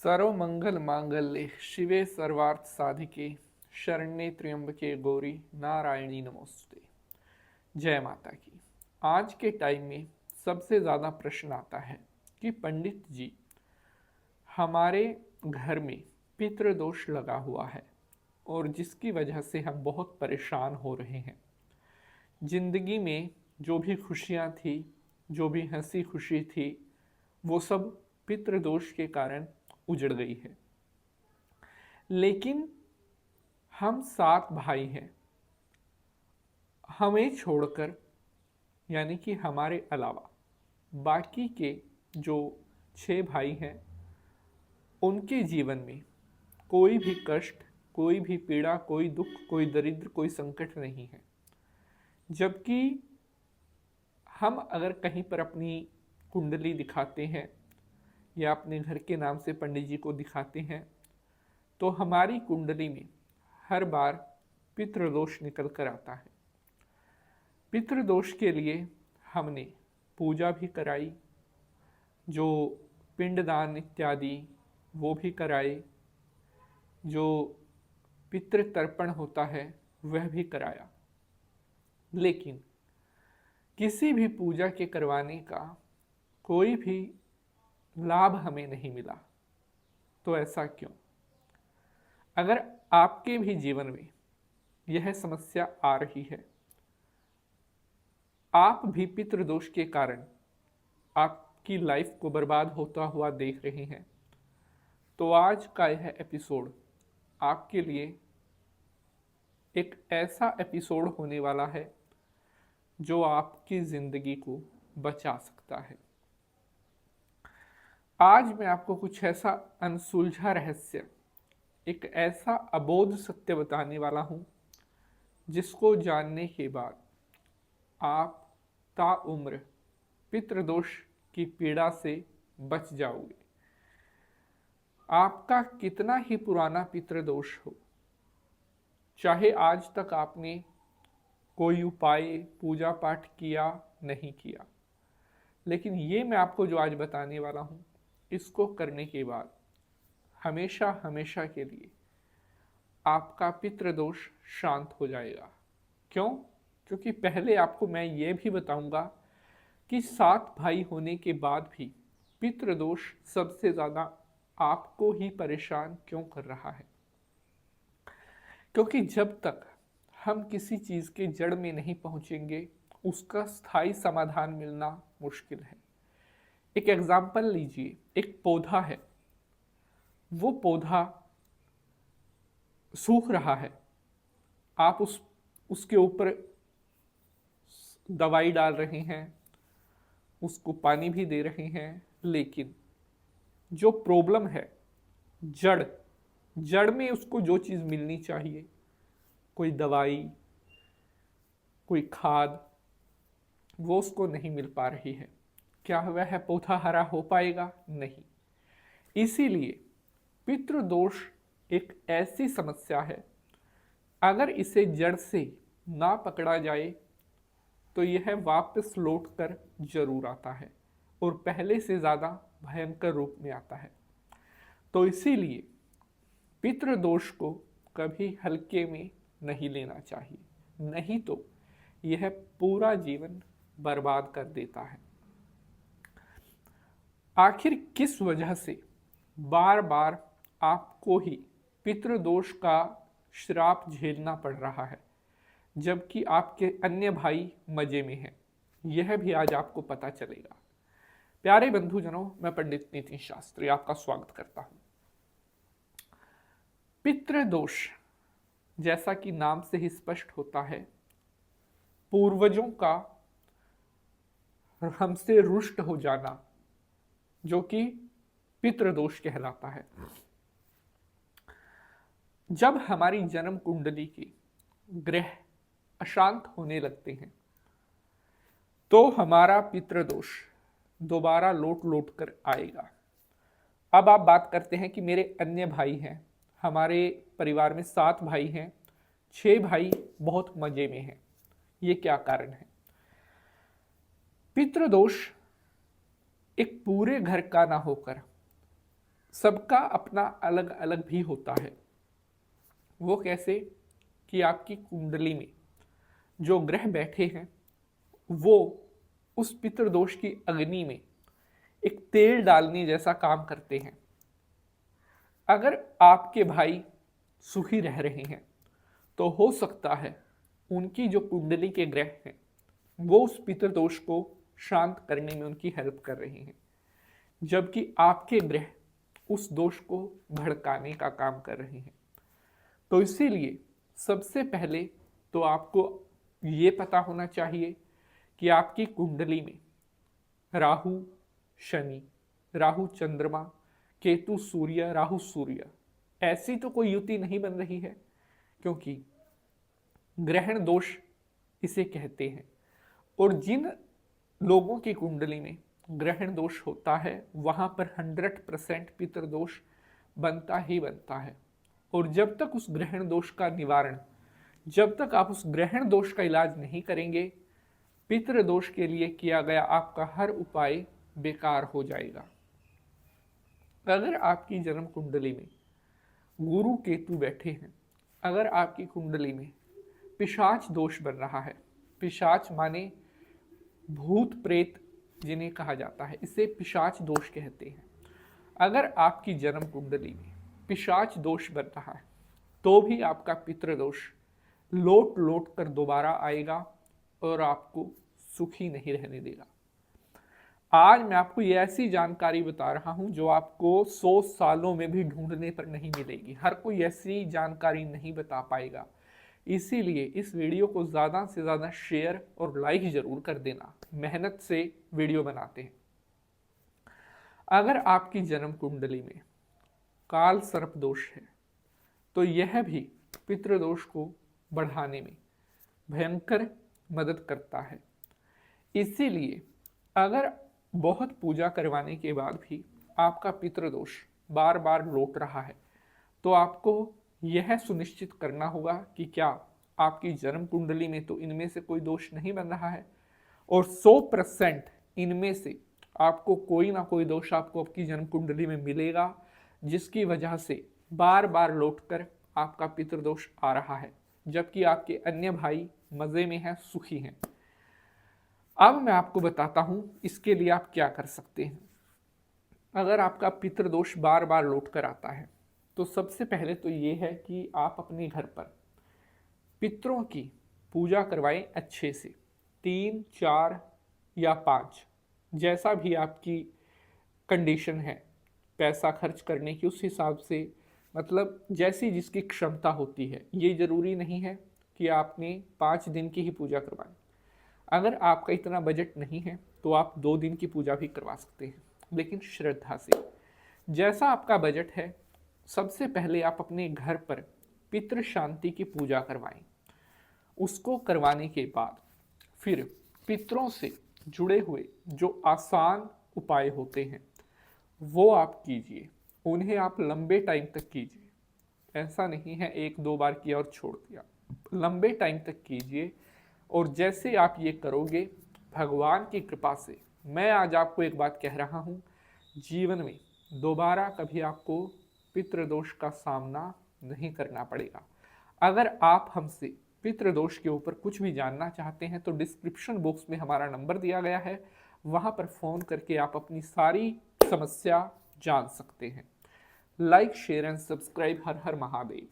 सर्वमंगल मांगल्ये शिवे सर्वार्थ साधिके शरण्ये त्र्यंबके गौरी नारायणी नमोस्तुते। जय माता की। आज के टाइम में सबसे ज़्यादा प्रश्न आता है कि पंडित जी, हमारे घर में पितृदोष लगा हुआ है और जिसकी वजह से हम बहुत परेशान हो रहे हैं। जिंदगी में जो भी खुशियाँ थी, जो भी हंसी खुशी थी, वो सब पितृदोष के कारण उजड़ गई है। लेकिन हम 7 भाई हैं, हमें छोड़कर, यानी कि हमारे अलावा बाकी के जो 6 भाई हैं, उनके जीवन में कोई भी कष्ट, कोई भी पीड़ा, कोई दुख, कोई दरिद्र, कोई संकट नहीं है। जबकि हम अगर कहीं पर अपनी कुंडली दिखाते हैं या अपने घर के नाम से पंडित जी को दिखाते हैं, तो हमारी कुंडली में हर बार पितृदोष निकल कर आता है। पितृदोष के लिए हमने पूजा भी कराई, जो पिंडदान इत्यादि वो भी कराए, जो पितृतर्पण होता है वह भी कराया। लेकिन किसी भी पूजा के करवाने का कोई भी लाभ हमें नहीं मिला। तो ऐसा क्यों? अगर आपके भी जीवन में यह समस्या आ रही है, आप भी पितृदोष के कारण आपकी लाइफ को बर्बाद होता हुआ देख रहे हैं, तो आज का यह एपिसोड आपके लिए एक ऐसा एपिसोड होने वाला है जो आपकी जिंदगी को बचा सकता है। आज मैं आपको कुछ ऐसा अनसुलझा रहस्य, एक ऐसा अबोध सत्य बताने वाला हूं, जिसको जानने के बाद आप ताउम्र पितृदोष की पीड़ा से बच जाओगे। आपका कितना ही पुराना पितृदोष हो, चाहे आज तक आपने कोई उपाय, पूजा पाठ किया नहीं किया, लेकिन ये मैं आपको जो आज बताने वाला हूँ, इसको करने के बाद हमेशा हमेशा के लिए आपका पितृदोष शांत हो जाएगा। क्यों? क्योंकि पहले आपको मैं ये भी बताऊंगा कि 7 भाई होने के बाद भी पितृदोष सबसे ज़्यादा आपको ही परेशान क्यों कर रहा है। क्योंकि जब तक हम किसी चीज़ के जड़ में नहीं पहुंचेंगे, उसका स्थायी समाधान मिलना मुश्किल है। एक एग्जाम्पल लीजिए, एक पौधा है, वो पौधा सूख रहा है, आप उसके ऊपर दवाई डाल रहे हैं, उसको पानी भी दे रहे हैं, लेकिन जो प्रॉब्लम है जड़ जड़ में उसको जो चीज़ मिलनी चाहिए, कोई दवाई, कोई खाद, वो उसको नहीं मिल पा रही है। क्या वह पौधा हरा हो पाएगा? नहीं। इसीलिए पितृदोष एक ऐसी समस्या है, अगर इसे जड़ से ना पकड़ा जाए तो यह वापस लौट कर जरूर आता है और पहले से ज़्यादा भयंकर रूप में आता है। तो इसीलिए पितृदोष को कभी हल्के में नहीं लेना चाहिए, नहीं तो यह पूरा जीवन बर्बाद कर देता है। आखिर किस वजह से बार बार आपको ही पितृदोष का श्राप झेलना पड़ रहा है, जबकि आपके अन्य भाई मजे में हैं? यह भी आज आपको पता चलेगा। प्यारे बंधुजनों, मैं पंडित नितिन शास्त्री आपका स्वागत करता हूं। पितृदोष, जैसा कि नाम से ही स्पष्ट होता है, पूर्वजों का हमसे रुष्ट हो जाना, जो कि पितृदोष कहलाता है। जब हमारी जन्म कुंडली के ग्रह अशांत होने लगते हैं, तो हमारा पितृदोष दोबारा लौट लौट कर आएगा। अब आप बात करते हैं कि मेरे अन्य भाई हैं, हमारे परिवार में 7 भाई हैं, 6 भाई बहुत मजे में हैं, ये क्या कारण है? पितृदोष एक पूरे घर का ना होकर सबका अपना अलग अलग भी होता है। वो कैसे कि आपकी कुंडली में जो ग्रह बैठे हैं वो उस पितृदोष की अग्नि में एक तेल डालने जैसा काम करते हैं। अगर आपके भाई सुखी रह रहे हैं तो हो सकता है उनकी जो कुंडली के ग्रह हैं वो उस पितृदोष को शांत करने में उनकी हेल्प कर रहे हैं, जबकि आपके ग्रह उस दोष को भड़काने का काम कर रहे हैं। तो इसीलिए सबसे पहले तो आपको ये पता होना चाहिए कि आपकी कुंडली में राहु शनि, राहु चंद्रमा, केतु सूर्य, राहु सूर्य, ऐसी तो कोई युति नहीं बन रही है, क्योंकि ग्रहण दोष इसे कहते हैं। और जिन लोगों की कुंडली में ग्रहण दोष होता है वहां पर 100% पितृदोष बनता ही बनता है। और जब तक उस ग्रहण दोष का निवारण, जब तक आप उस ग्रहण दोष का इलाज नहीं करेंगे, पितृदोष के लिए किया गया आपका हर उपाय बेकार हो जाएगा। अगर आपकी जन्म कुंडली में गुरु केतु बैठे हैं, अगर आपकी कुंडली में पिशाच दोष बन रहा है, पिशाच माने भूत प्रेत जिन्हें कहा जाता है, इसे पिशाच दोष कहते हैं। अगर आपकी जन्म कुंडली में पिशाच दोष बन रहा है तो भी आपका पितृदोष लौट लौट कर दोबारा आएगा और आपको सुखी नहीं रहने देगा। आज मैं आपको ये ऐसी जानकारी बता रहा हूं जो आपको 100 सालों में भी ढूंढने पर नहीं मिलेगी। हर कोई ऐसी जानकारी नहीं बता पाएगा। इसीलिए इस वीडियो को ज़्यादा से ज़्यादा शेयर और लाइक जरूर कर देना। मेहनत से वीडियो बनाते हैं। अगर आपकी जन्म कुंडली में काल सर्प दोष है तो यह भी पितृदोष को बढ़ाने में भयंकर मदद करता है। इसीलिए अगर बहुत पूजा करवाने के बाद भी आपका पितृदोष बार बार लौट रहा है तो आपको यह सुनिश्चित करना होगा कि क्या आपकी जन्म कुंडली में तो इनमें से कोई दोष नहीं बन रहा है, और 100% इनमें से आपको कोई ना कोई दोष आपको आपकी जन्म कुंडली में मिलेगा, जिसकी वजह से बार बार लौटकर आपका पितृदोष आ रहा है, जबकि आपके अन्य भाई मजे में हैं, सुखी हैं। अब मैं आपको बताता हूं इसके लिए आप क्या कर सकते हैं। अगर आपका पितृदोष बार बार लौट कर आता है तो सबसे पहले तो ये है कि आप अपने घर पर पितरों की पूजा करवाएं अच्छे से, 3, 4 या 5, जैसा भी आपकी कंडीशन है पैसा खर्च करने की, उस हिसाब से, मतलब जैसी जिसकी क्षमता होती है। ये ज़रूरी नहीं है कि आपने 5 दिन की ही पूजा करवाएं। अगर आपका इतना बजट नहीं है तो आप 2 दिन की पूजा भी करवा सकते हैं, लेकिन श्रद्धा से। जैसा आपका बजट है, सबसे पहले आप अपने घर पर पितृ शांति की पूजा करवाएं। उसको करवाने के बाद फिर पितरों से जुड़े हुए जो आसान उपाय होते हैं वो आप कीजिए। उन्हें आप लंबे टाइम तक कीजिए। ऐसा नहीं है 1-2 बार किया और छोड़ दिया, लंबे टाइम तक कीजिए। और जैसे आप ये करोगे, भगवान की कृपा से मैं आज आपको एक बात कह रहा हूँ, जीवन में दोबारा कभी आपको पितृदोष का सामना नहीं करना पड़ेगा। अगर आप हमसे पितृदोष के ऊपर कुछ भी जानना चाहते हैं तो डिस्क्रिप्शन बॉक्स में हमारा नंबर दिया गया है, वहाँ पर फ़ोन करके आप अपनी सारी समस्या जान सकते हैं। Like, share and subscribe. Her her Mahadev.